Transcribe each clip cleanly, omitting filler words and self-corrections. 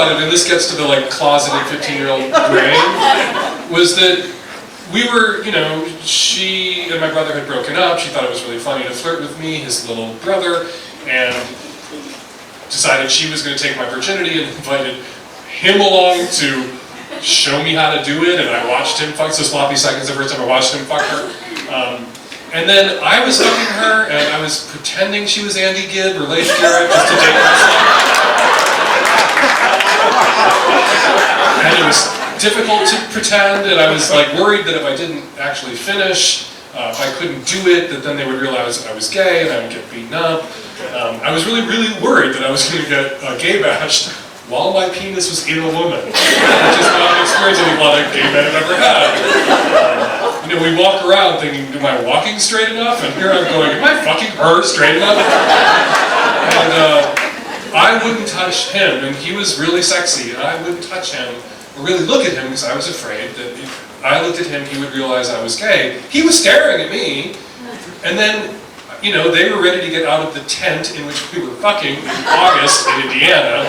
about it, and this gets to the like closeted 15-year-old brain, was that we were, you know, she and my brother had broken up. She thought it was really funny to flirt with me, his little brother, and decided she was going to take my virginity and invited him along to show me how to do it, and I watched him fuck. So sloppy seconds the first time I watched him fuck her. And then I was fucking her, and I was pretending she was Andy Gibb or Leif Garrett just to date myself. And it was difficult to pretend, and I was like worried that if I didn't actually finish, if I couldn't do it, that then they would realize that I was gay and I would get beaten up. I was really, really worried that I was going to get gay bashed while my penis was in a woman, which is not an experience any lot of gay men have ever had. You know, we walk around thinking, am I walking straight enough? And here I'm going, am I fucking her straight enough? And I wouldn't touch him, and he was really sexy, and I wouldn't touch him or really look at him because I was afraid that if I looked at him, he would realize I was gay. He was staring at me, and then, you know, they were ready to get out of the tent in which we were fucking in August in Indiana.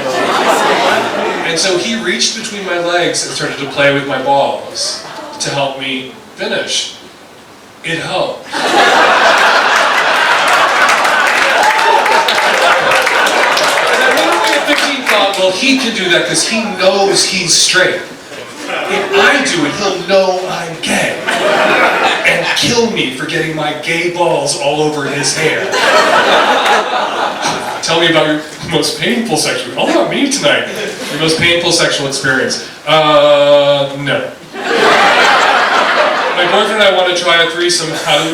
And so he reached between my legs and started to play with my balls to help me finish. It helped. And I really at 15 thought, well, he can do that because he knows he's straight. If I do it, he'll know I'm gay and kill me for getting my gay balls all over his hair. Tell me about your most painful sexual... All about me tonight. Your most painful sexual experience. No. My boyfriend and I want to try a threesome.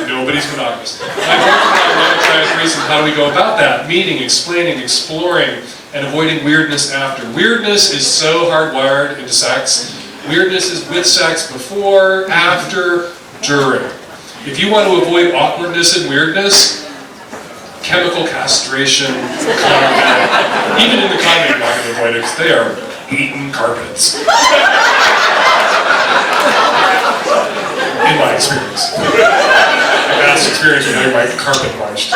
Nobody's monogamous. My boyfriend and I want to try a threesome. How do we go about that? Meeting, explaining, exploring, and avoiding weirdness after. Weirdness is so hardwired into sex. Weirdness is with sex before, after, during. If you want to avoid awkwardness and weirdness, chemical castration, condom. Even in the condom you're not going to avoid it because they are eaten carpets. In my experience. My past experience with having my carpet punched.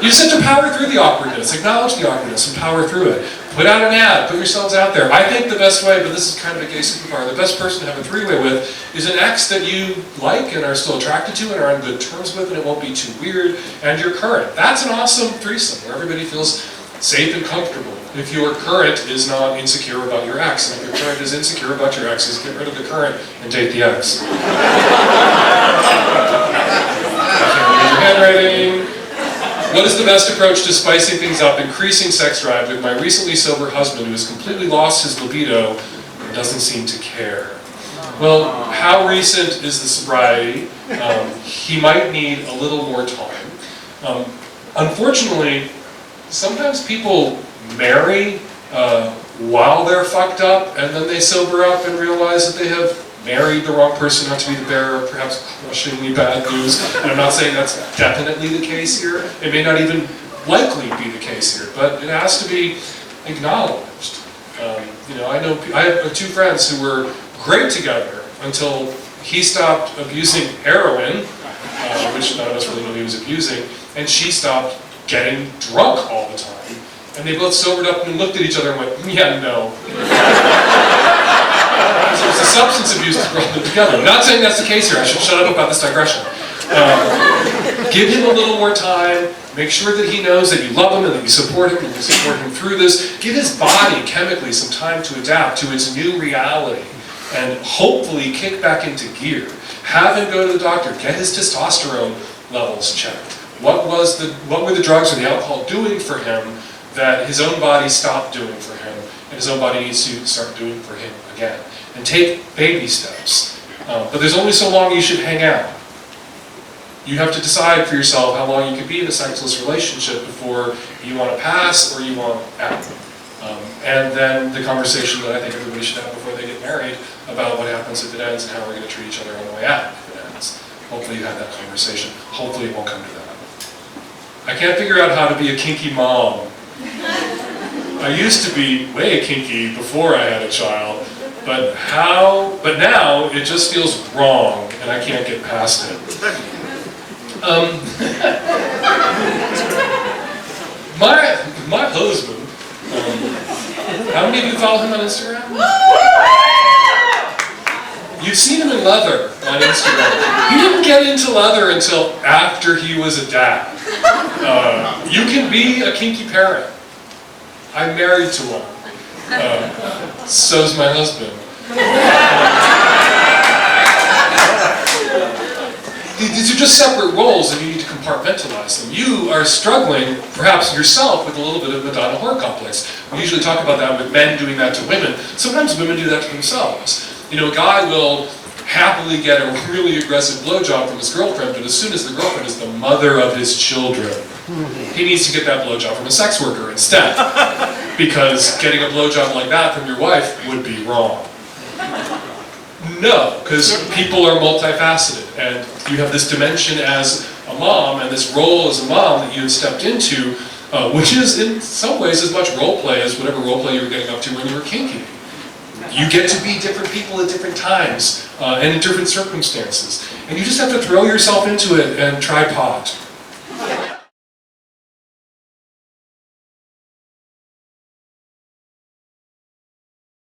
You just have to power through the awkwardness, acknowledge the awkwardness, and power through it. Put out an ad, put yourselves out there. I think the best way, but this is kind of a gay superpower, the best person to have a three-way with is an ex that you like and are still attracted to and are on good terms with, and it won't be too weird, and your current. That's an awesome threesome where everybody feels safe and comfortable. If your current is not insecure about your ex, and if your current is insecure about your ex, just get rid of the current and date the ex. I can't read your handwriting. What is the best approach to spicing things up, increasing sex drive with my recently sober husband who has completely lost his libido and doesn't seem to care? Well, how recent is the sobriety? He might need a little more time. Unfortunately, sometimes people marry while they're fucked up, and then they sober up and realize that they have married the wrong person, not to be the bearer of perhaps crushingly bad news. And I'm not saying that's definitely the case here. It may not even likely be the case here, but it has to be acknowledged. You know, I have two friends who were great together until he stopped abusing heroin, which none of us really knew he was abusing, and she stopped getting drunk all the time. And they both sobered up and looked at each other and went, yeah, no. So it's the substance abuse that brought them together. I'm not saying that's the case here. I should shut up about this digression. Give him a little more time. Make sure that he knows that you love him and that you support him and you support him through this. Give his body chemically some time to adapt to its new reality and hopefully kick back into gear. Have him go to the doctor. Get his testosterone levels checked. What were the drugs or the alcohol doing for him that his own body stopped doing for him, and his own body needs to start doing for him again. And take baby steps. But there's only so long you should hang out. You have to decide for yourself how long you can be in a sexless relationship before you want to pass or you want out. And then the conversation that I think everybody should have before they get married about what happens if it ends and how we're going to treat each other on the way out if it ends. Hopefully you have that conversation. Hopefully it won't come to that. I can't figure out how to be a kinky mom. I used to be way kinky before I had a child, but now it just feels wrong and I can't get past it. My husband follow him on Instagram? You've seen him in leather on Instagram. He didn't get into leather until after he was a dad. You can be a kinky parent. I'm married to one. So's my husband. These are just separate roles and you need to compartmentalize them. You are struggling, perhaps yourself, with a little bit of Madonna whore complex. We usually talk about that with men doing that to women. Sometimes women do that to themselves. You know, a guy will happily get a really aggressive blowjob from his girlfriend, but as soon as the girlfriend is the mother of his children, he needs to get that blowjob from a sex worker instead. Because getting a blowjob like that from your wife would be wrong. No, because people are multifaceted, and you have this dimension as a mom, and this role as a mom that you have stepped into, which is in some ways as much role play as whatever role play you were getting up to when you were kinky. You get to be different people at different times, and in different circumstances. And you just have to throw yourself into it and try pot.